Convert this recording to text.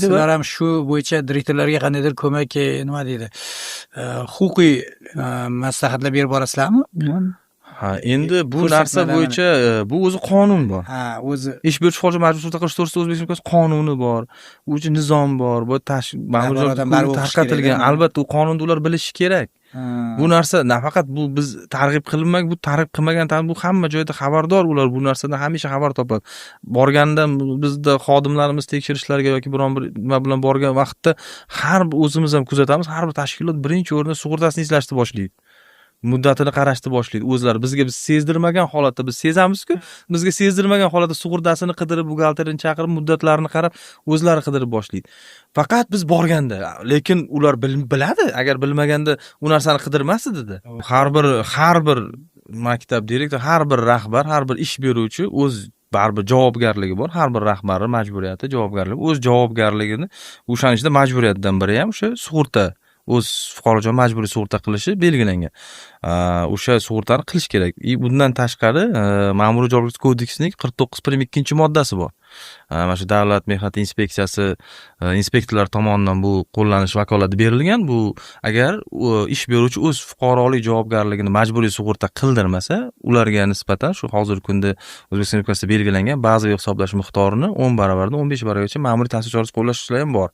bo'lmaydi. Sizlar ham shu bo'yicha direktorlarga qandaydir ko'mak, nima deydi, huquqiy maslahatlar berib borasizlarmi? Ha, endi bu narsa bo'yicha bu o'zi qonun bor. Ha, o'zi ish berish hojat majburiy sug'urta qilish to'g'risida O'zbekiston Respublikasi qonuni bor. U uchun nizom bor. Bu ma'muriyat tarqatilgan. Albatta, u qonunda ular bilishi kerak. Bu narsa nafaqat bu biz targ'ib qilinmak, bu targ'ib qilmagan, bu hamma joyda xabardor ular bu narsadan hamisha xabar topadi. Borganda bizda xodimlarimiz tekshirishlarga yoki biron bir nima bilan borgan vaqtda har bir o'zimiz ham kuzatamiz, har bir tashkilot birinchi o'rinda sug'urtasini izlashni boshlaydi. Muddatini qarashni boshlaydi. O'zlari bizga biz sezdirmagan holatda biz sezamiz-ku, bizga sezdirmagan holatda sug'urtasini qidirib, buxgalterini chaqirib, muddatlarini qarab, o'zlari qidirib boshlaydi. Faqat biz borganda, lekin ular biladi, agar bilmaganda u narsani qidirmas edi. Har bir maktab direktori, har bir rahbar, har bir ish beruvchi o'z baribir javobgarligi bor. Har bir rahbarning majburiyati, javobgarligi, o'z javobgarligini, o'shaning ichida majburiyatdan biri ham o'sha sug'urta, o'z fuqarojon majburiy sug'urta qilishi belgilangan. O'sha sug'urtani qilish kerak. Bundan tashqari, Ma'muriy javobgarlik kodeksining 49.2-moddasi bor. Mana shu Davlat mehnat inspeksiyasi inspektorlar tomonidan bu qo'llanish vakolati berilgan. Bu agar ish beruvchi o'z fuqarolik javobgarligini majburiy sug'urta qildirmasa, ularga nisbatan shu hozirgi kunda O'zbekiston Respublikasida belgilangan bazaviy hisoblash miqdorini 10 baravardan 15 baravargacha ma'muriy ta'sir chorasi qo'llash ham bor.